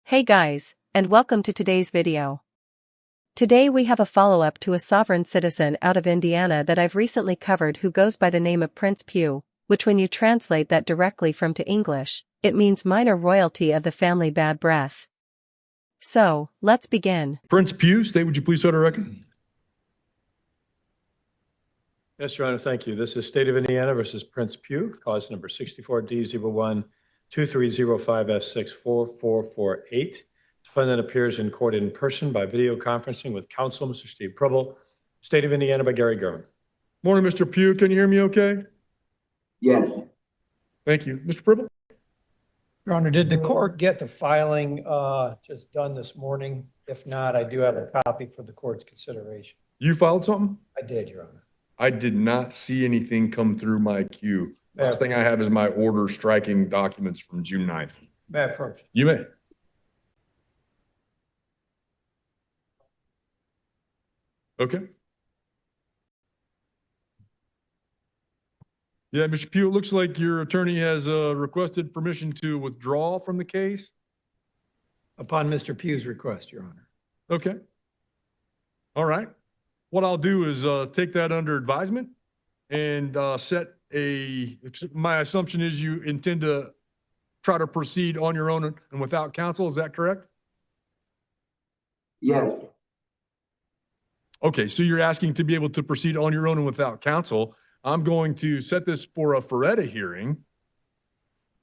Hey guys, and welcome to today's video. Today we have a follow-up to a sovereign citizen out of Indiana that I've recently covered who goes by the name of Prince Pew, which when you translate that directly from to English, it means minor royalty of the family bad breath. So, let's begin. Prince Pew, state would you please start a record? Yes, Your Honor, thank you. This is State of Indiana versus Prince Pew, cause number 64D01-2305F64448. Defendant appears in court in person by video conferencing with counsel, Mr. Steve Pribble. State of Indiana by Gary Gurman. Morning, Mr. Pew. Can you hear me okay? Yes. Thank you. Mr. Pribble? Your Honor, did the court get the filing just done this morning? If not, I do have a copy for the court's consideration. You filed something? I did, Your Honor. I did not see anything come through my queue. Last thing I have is my order striking documents from June 9th. May I approach? You may. Okay. Yeah, Mr. Pew, it looks like your attorney has requested permission to withdraw from the case. Upon Mr. Pew's request, Your Honor. Okay. All right. What I'll do is take that under advisement and my assumption is you intend to try to proceed on your own and without counsel. Is that correct? Yes. Okay, so you're asking to be able to proceed on your own and without counsel. I'm going to set this for a Feretta hearing.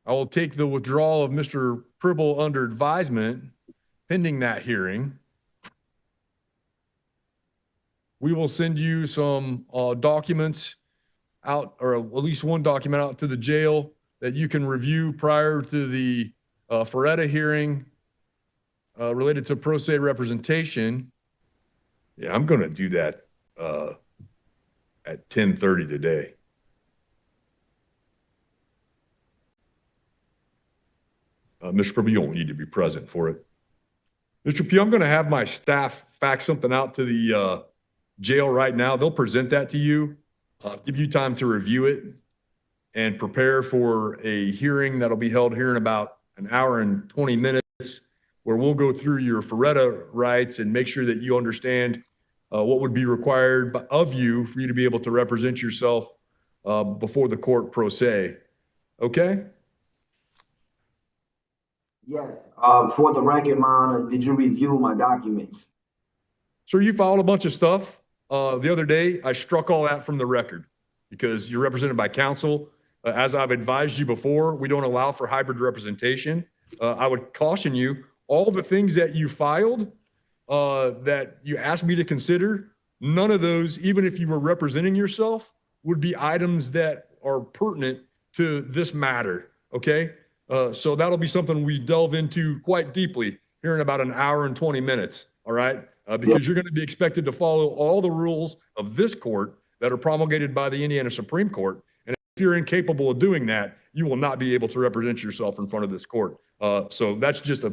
I will take the withdrawal of Mr. Pribble under advisement pending that hearing. We will send you some documents out, or at least one document out to the jail that you can review prior to the Feretta hearing related to pro se representation. Yeah, I'm going to do that at 10:30 today. Mr. Pribble, you don't need to be present for it. Mr. Pugh, I'm going to have my staff fax something out to the jail right now. They'll present that to you, give you time to review it and prepare for a hearing that'll be held here in about an hour and 20 minutes where we'll go through your Feretta rights and make sure that you understand what would be required of you for you to be able to represent yourself before the court pro se. Okay? Yes. For the record, Your Honor, did you review my documents? Sir, you filed a bunch of stuff. The other day, I struck all that from the record because you're represented by counsel. As I've advised you before, we don't allow for hybrid representation. I would caution you, all the things that you filed that you asked me to consider, none of those, even if you were representing yourself, would be items that are pertinent to this matter, okay? So that'll be something we delve into quite deeply here in about an hour and 20 minutes, all right? Because you're going to be expected to follow all the rules of this court that are promulgated by the Indiana Supreme Court. And if you're incapable of doing that, you will not be able to represent yourself in front of this court. So that's just a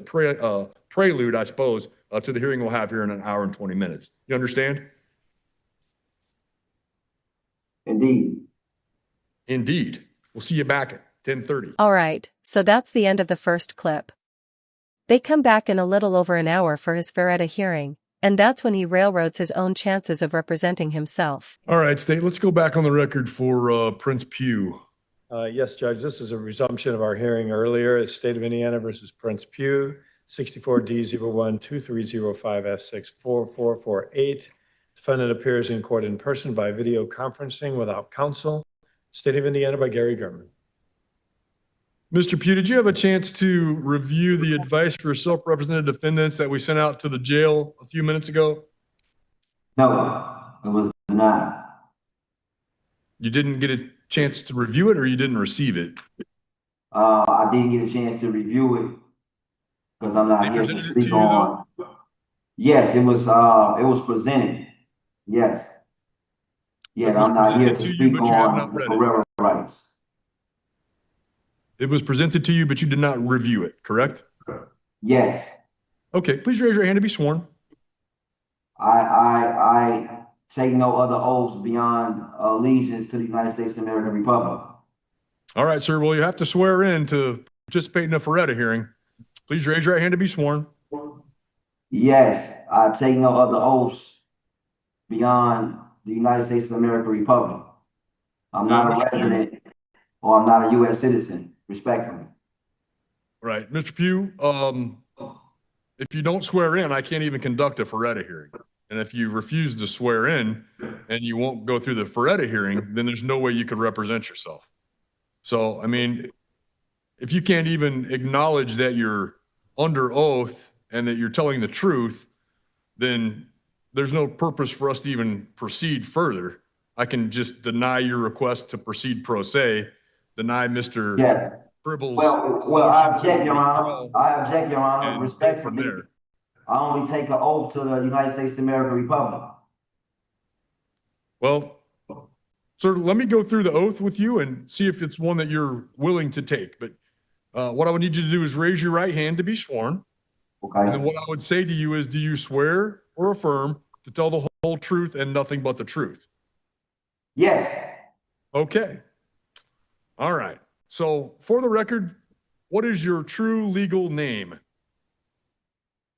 prelude, I suppose, to the hearing we'll have here in an hour and 20 minutes. You understand? Indeed. Indeed. We'll see you back at 10:30. All right, so that's the end of the first clip. They come back in a little over an hour for his Feretta hearing, and that's when he railroads his own chances of representing himself. All right, State, let's go back on the record for Prince Pew. Yes, Judge, this is a resumption of our hearing earlier. It's State of Indiana versus Prince Pew, 64D01-2305F64448. Defendant appears in court in person by video conferencing without counsel. State of Indiana by Gary Gurman. Mr. Pew, did you have a chance to review the advice for self-represented defendants that we sent out to the jail a few minutes ago? No, it was not. You didn't get a chance to review it, or you didn't receive it? I didn't get a chance to review it because I'm not here to speak on. Yes, it was presented. Yes. Yeah, I'm not here to speak on the Feretta rights. It was presented to you, but you did not review it, correct? Yes. Okay, please raise your hand to be sworn. I take no other oaths beyond allegiance to the United States of America Republic. All right, sir. Well, you have to swear in to participate in a Feretta hearing. Please raise your right hand to be sworn. Yes, I take no other oaths beyond the United States of America Republic. I'm not a resident or I'm not a U.S. citizen, respectfully. Right. Mr. Pugh, if you don't swear in, I can't even conduct a Feretta hearing. And if you refuse to swear in and you won't go through the Feretta hearing, then there's no way you could represent yourself. So, I mean, if you can't even acknowledge that you're under oath and that you're telling the truth, then there's no purpose for us to even proceed further. I can just deny your request to proceed pro se, deny Mr. Yes. Pribble's Well, I motion object, to Your Honor. withdraw I object, Your Honor, and go from respectfully. there. I only take an oath to the United States of America Republic. Well, sir, let me go through the oath with you and see if it's one that you're willing to take. But what I would need you to do is raise your right hand to be sworn. Okay. And then what I would say to you is, do you swear or affirm to tell the whole truth and nothing but the truth? Yes. Okay. All right. So for the record, what is your true legal name?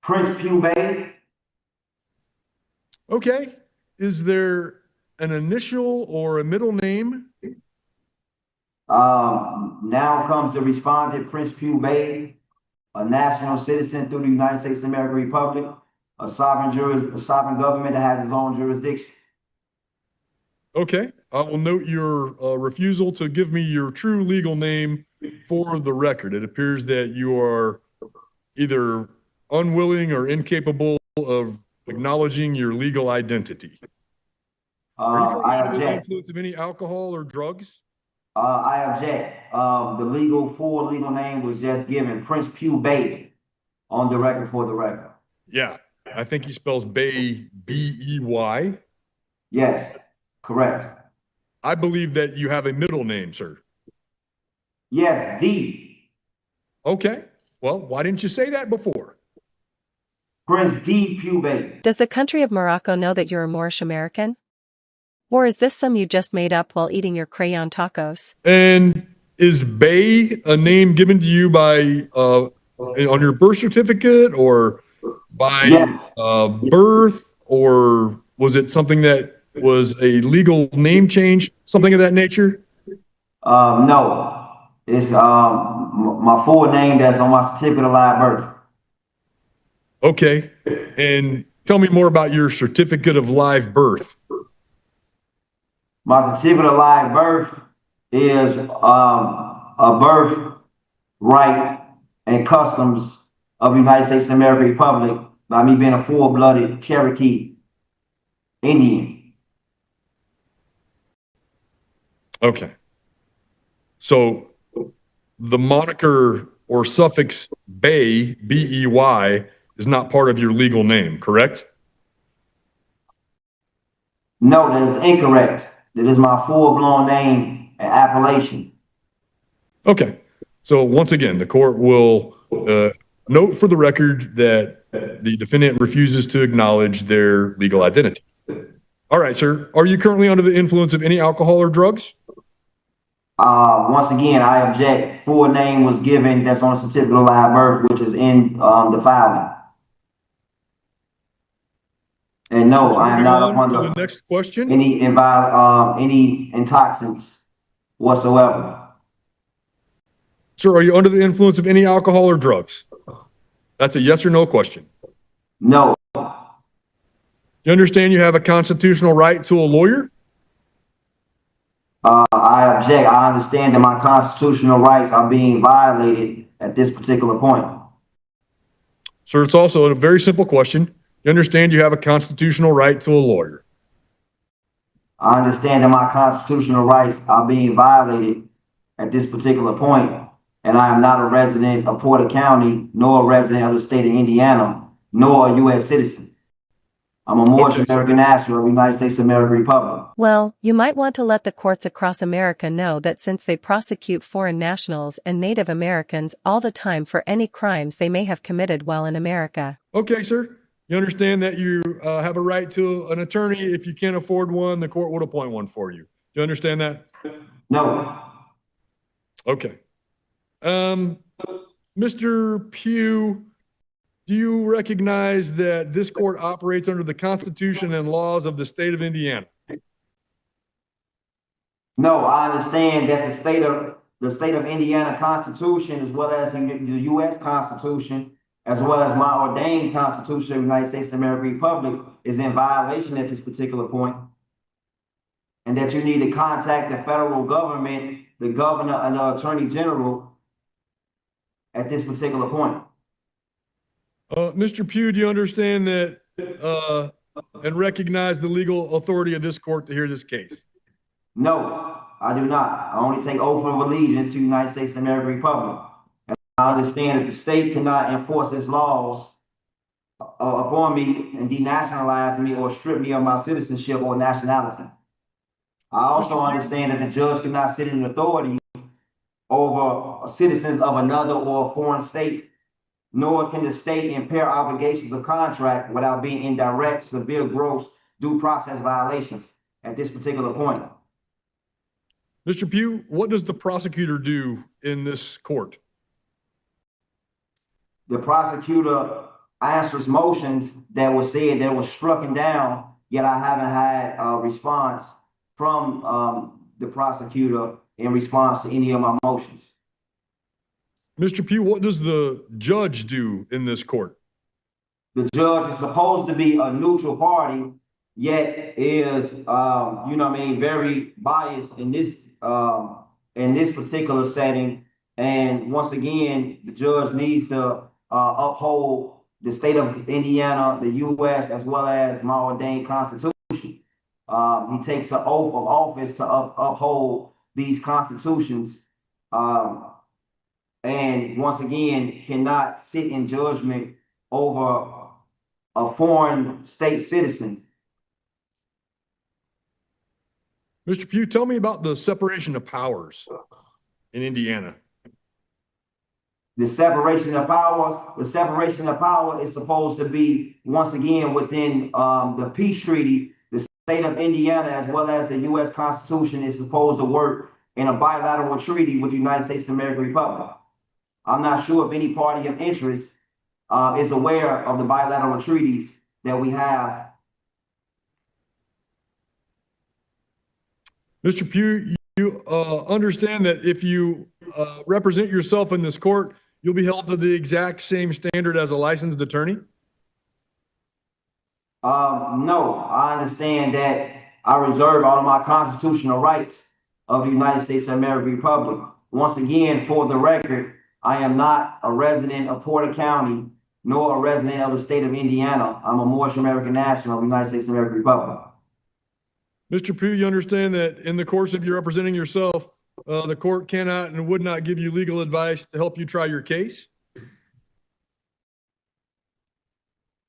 Prince Pugh Bay. Okay. Is there an initial or a middle name? Now comes the respondent, Prince Pugh Bay, a national citizen through the United States of America Republic, a sovereign government that has its own jurisdiction. Okay. I will note your refusal to give me your true legal name for the record. It appears that you are either unwilling or incapable of acknowledging your legal identity. Are you currently under the influence of any alcohol or drugs? I object. The full legal name was just given, Prince Pugh Bay, on the record for the record. Yeah, I think he spells Bay, B-E-Y. Yes, correct. I believe that you have a middle name, sir. Yes, D. Okay. Well, why didn't you say that before? Prince D. Pugh Bay. Does the country of Morocco know that you're a Moorish American? Or is this some you just made up while eating your crayon tacos? And is Bay a name given to you by on your birth certificate or by birth, or was it something that was a legal name change, something of that nature? No, it's my full name that's on my certificate of live birth. Okay, and tell me more about your certificate of live birth. My certificate of live birth is a birth right and customs of the United States of America Republic by me being a full-blooded Cherokee Indian. Okay. So the moniker or suffix Bay, B-E-Y, is not part of your legal name, correct? No, that is incorrect. That is my full-blown name and appellation. Okay. So once again, the court will note for the record that the defendant refuses to acknowledge their legal identity. All right, sir. Are you currently under the influence of any alcohol or drugs? Once again, I object. Full name was given that's on the certificate of live birth, which is in the filing. And no, So I am not up to under the next question. any intoxicants whatsoever. Sir, are you under the influence of any alcohol or drugs? That's a yes or no question. No. You understand you have a constitutional right to a lawyer? I object. I understand that my constitutional rights are being violated at this particular point. Sir, it's also a very simple question. You understand you have a constitutional right to a lawyer? I understand that my constitutional rights are being violated at this particular point, and I am not a resident of Porter County, nor a resident of the state of Indiana, nor a U.S. citizen. I'm a Moorish American national of the United States of America Republic. Well, you might want to let the courts across America know that since they prosecute foreign nationals and Native Americans all the time for any crimes they may have committed while in America. Okay, sir. You understand that you have a right to an attorney. If you can't afford one, the court would appoint one for you. You understand that? No. Okay. Mr. Pugh, do you recognize that this court operates under the Constitution and laws of the state of Indiana? No, I understand that the state of Indiana Constitution, as well as the U.S. Constitution, as well as my ordained Constitution of the United States of America Republic, is in violation at this particular point, and that you need to contact the federal government, the governor, and the attorney general at this particular point. Mr. Pugh, do you understand that and recognize the legal authority of this court to hear this case? No, I do not. I only take oath of allegiance to the United States of America Republic. And I understand that the state cannot enforce its laws upon me and denationalize me or strip me of my citizenship or nationality. I also understand that the judge cannot sit in authority over citizens of another or a foreign state, nor can the state impair obligations of contract without being in direct, severe, gross due process violations at this particular point. Mr. Pugh, what does the prosecutor do in this court? The prosecutor answers motions that were said that were struck down, yet I haven't had a response from the prosecutor in response to any of my motions. Mr. Pugh, what does the judge do in this court? The judge is supposed to be a neutral party, yet is, very biased in this particular setting. And once again, the judge needs to uphold the state of Indiana, the U.S., as well as my ordained Constitution. He takes an oath of office to uphold these constitutions. And once again, cannot sit in judgment over a foreign state citizen. Mr. Pugh, tell me about the separation of powers in Indiana. The separation of power is supposed to be, once again, within the peace treaty. The state of Indiana, as well as the U.S. Constitution, is supposed to work in a bilateral treaty with the United States of America Republic. I'm not sure if any party of interest is aware of the bilateral treaties that we have. Mr. Pugh, you understand that if you represent yourself in this court, you'll be held to the exact same standard as a licensed attorney? No, I understand that I reserve all of my constitutional rights of the United States of America Republic. Once again, for the record, I am not a resident of Porter County, nor a resident of the state of Indiana. I'm a Moorish American national of the United States of America Republic. Mr. Pugh, you understand that in the course of you representing yourself, the court cannot and would not give you legal advice to help you try your case?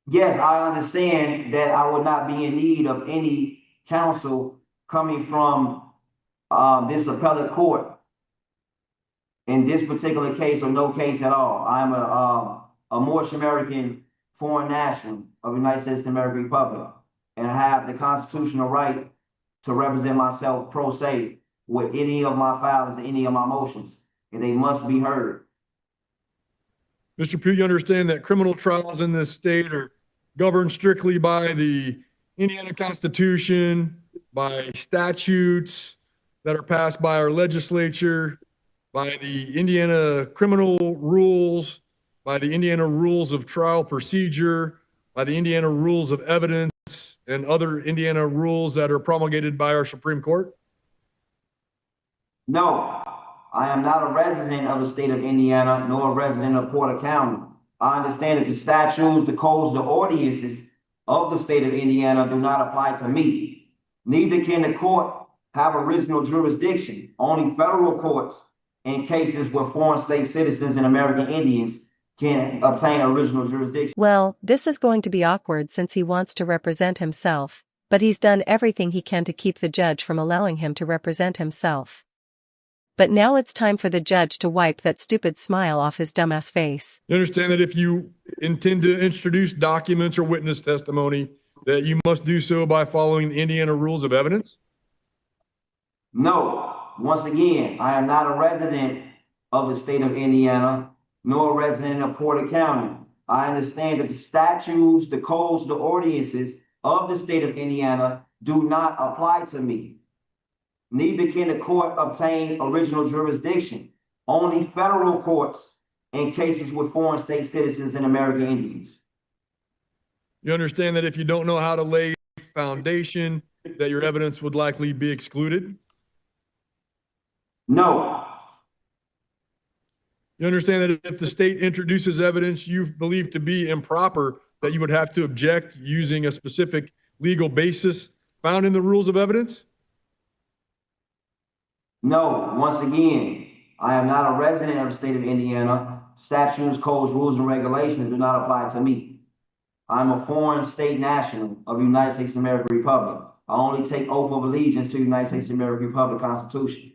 Yes, I understand that I would not be in need of any counsel coming from this appellate court in this particular case or no case at all. I'm a Moorish American foreign national of the United States of America Republic, and I have the constitutional right to represent myself pro se with any of my filings and any of my motions, and they must be heard. Mr. Pugh, you understand that criminal trials in this state are governed strictly by the Indiana Constitution, by statutes that are passed by our legislature, by the Indiana criminal rules, by the Indiana rules of trial procedure, by the Indiana rules of evidence, and other Indiana rules that are promulgated by our Supreme Court? No, I am not a resident of the state of Indiana, nor a resident of Porter County. I understand that the statutes, the codes, the ordinances of the state of Indiana do not apply to me. Neither can the court have original jurisdiction. Only federal courts in cases where foreign state citizens and American Indians can obtain original jurisdiction. Well, this is going to be awkward since he wants to represent himself, but he's done everything he can to keep the judge from allowing him to represent himself. But now it's time for the judge to wipe that stupid smile off his dumbass face. You understand that if you intend to introduce documents or witness testimony, that you must do so by following the Indiana rules of evidence? No, once again, I am not a resident of the state of Indiana, nor a resident of Porter County. I understand that the statutes, the codes, the ordinances of the state of Indiana do not apply to me. Neither can the court obtain original jurisdiction. Only federal courts in cases with foreign state citizens and American Indians. You understand that if you don't know how to lay foundation, that your evidence would likely be excluded? No. You understand that if the state introduces evidence you believe to be improper, that you would have to object using a specific legal basis found in the rules of evidence? No. Once again, I am not a resident of the state of Indiana. Statutes, codes, rules, and regulations do not apply to me. I'm a foreign state national of the United States of America Republic. I only take oath of allegiance to the United States of America Republic Constitution.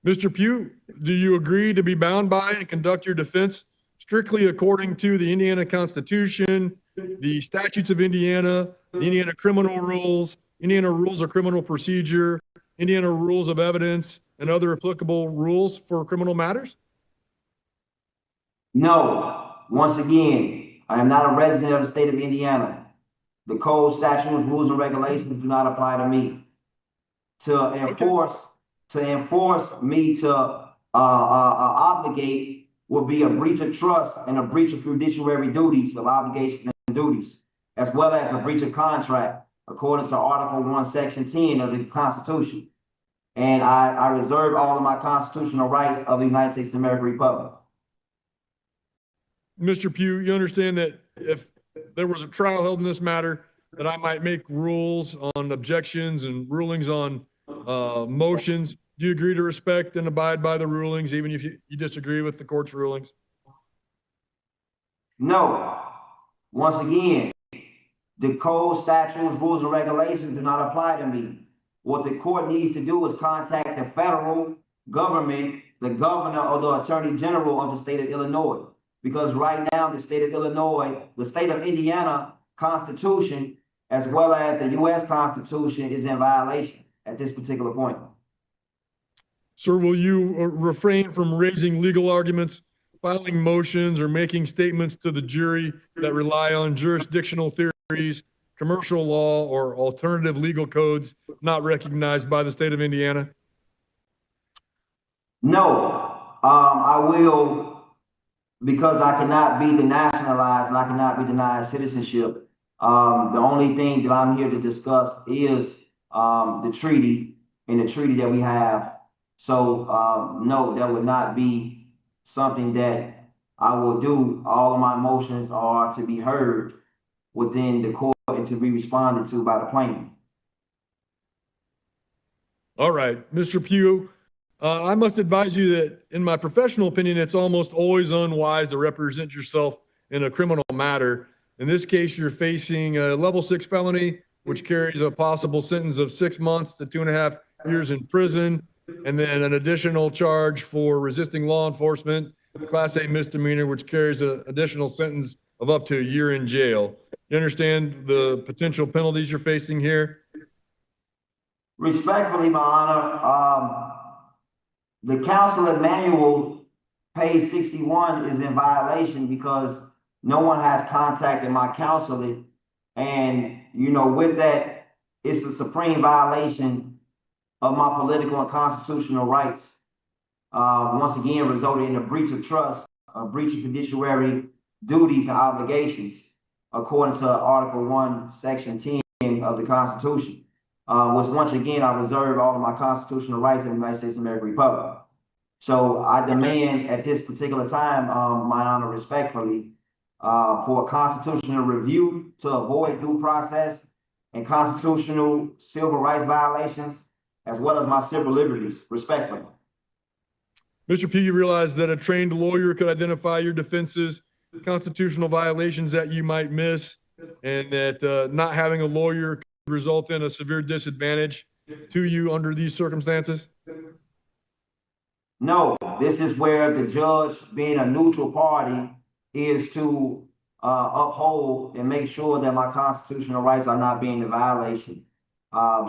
Mr. Pugh, do you agree to be bound by and conduct your defense strictly according to the Indiana Constitution, the statutes of Indiana, the Indiana criminal rules, Indiana rules of criminal procedure, Indiana rules of evidence, and other applicable rules for criminal matters? No. Once again, I am not a resident of the state of Indiana. The code, statutes, rules, and regulations do not apply to me. To enforce me to obligate would be a breach of trust and a breach of fiduciary duties of obligations and duties, as well as a breach of contract according to Article 1, Section 10 of the Constitution. And I reserve all of my constitutional rights of the United States of America Republic. Mr. Pugh, you understand that if there was a trial held in this matter, that I might make rules on objections and rulings on motions. Do you agree to respect and abide by the rulings, even if you disagree with the court's rulings? No. Once again, the code, statutes, rules, and regulations do not apply to me. What the court needs to do is contact the federal government, the governor or the attorney general of the state of Illinois. Because right now, the state of Illinois, the state of Indiana Constitution, as well as the U.S. Constitution, is in violation at this particular point. Sir, will you refrain from raising legal arguments, filing motions, or making statements to the jury that rely on jurisdictional theories, commercial law, or alternative legal codes not recognized by the state of Indiana? No, I will, because I cannot be denationalized and I cannot be denied citizenship. The only thing that I'm here to discuss is the treaty and the treaty that we have. So no, that would not be something that I will do. All of my motions are to be heard within the court and to be responded to by the plaintiff. All right, Mr. Pugh, I must advise you that in my professional opinion, it's almost always unwise to represent yourself in a criminal matter. In this case, you're facing a level 6 felony, which carries a possible sentence of 6 months to 2.5 years in prison, and then an additional charge for resisting law enforcement, Class A misdemeanor, which carries an additional sentence of up to a year in jail. You understand the potential penalties you're facing here? Respectfully, my honor, the counselor manual, page 61, is in violation because no one has contacted my counselor. And, you know, with that, it's a supreme violation of my political and constitutional rights. Once again, resulted in a breach of trust, a breach of fiduciary duties and obligations, according to Article 1, Section 10 of the Constitution. Was once again, I reserve all of my constitutional rights in the United States of America Republic. So I demand at this particular time, my honor, respectfully, for a constitutional review to avoid due process and constitutional civil rights violations, as well as my civil liberties, respectfully. Mr. Pugh, you realize that a trained lawyer could identify your defenses, constitutional violations that you might miss, and that not having a lawyer could result in a severe disadvantage to you under these circumstances? No, this is where the judge, being a neutral party, is to uphold and make sure that my constitutional rights are not being in violation. I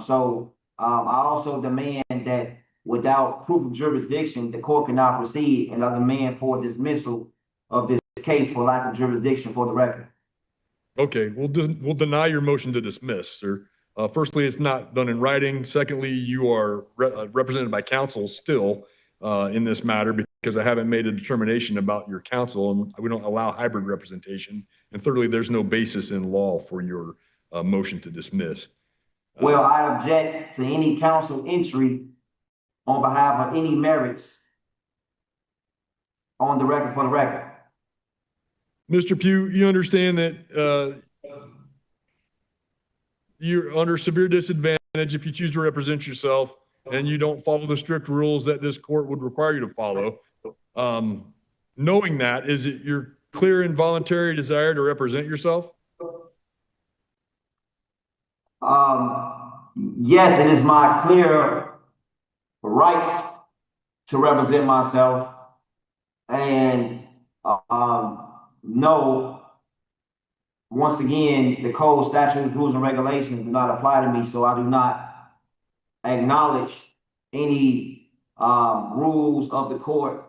also demand that without proof of jurisdiction, the court cannot proceed and demand for dismissal of this case for lack of jurisdiction for the record. Okay, we'll deny your motion to dismiss, sir. Firstly, it's not done in writing. Secondly, you are represented by counsel still in this matter because I haven't made a determination about your counsel, and we don't allow hybrid representation. And thirdly, there's no basis in law for your motion to dismiss. Well, I object to any counsel entry on behalf of any merits on the record for the record. Mr. Pugh, you understand that you're under severe disadvantage if you choose to represent yourself and you don't follow the strict rules that this court would require you to follow. Knowing that, is it your clear and voluntary desire to represent yourself? Yes, it is my clear right to represent myself, and no, once again, the code, statutes, rules, and regulations do not apply to me, so I do not acknowledge any rules of the court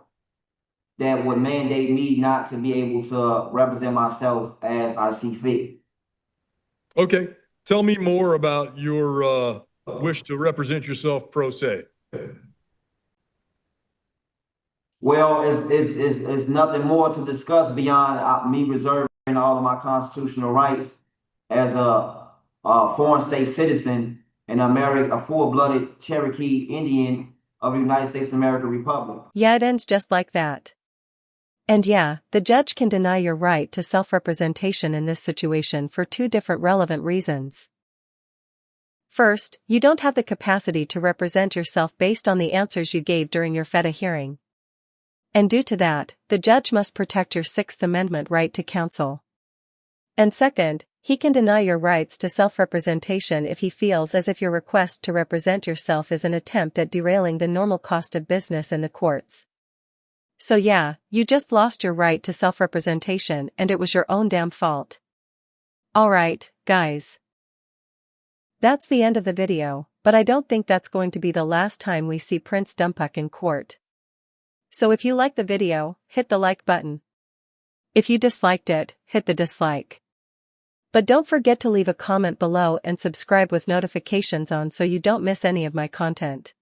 that would mandate me not to be able to represent myself as I see fit. Okay. Tell me more about your wish to represent yourself pro se. Well, it's nothing more to discuss beyond me reserving all of my constitutional rights as a foreign state citizen and a full-blooded Cherokee Indian of the United States of America Republic. Yeah, it ends just like that. And yeah, the judge can deny your right to self-representation in this situation for two different relevant reasons. First, you don't have the capacity to represent yourself based on the answers you gave during your FETA hearing. And due to that, the judge must protect your Sixth Amendment right to counsel. And second, he can deny your rights to self-representation if he feels as if your request to represent yourself is an attempt at derailing the normal cost of business in the courts. So yeah, you just lost your right to self-representation and it was your own damn fault. Alright, guys. That's the end of the video, but I don't think that's going to be the last time we see Prince Dumpuck in court. So if you like the video, hit the like button. If you disliked it, hit the dislike. But don't forget to leave a comment below and subscribe with notifications on so you don't miss any of my content.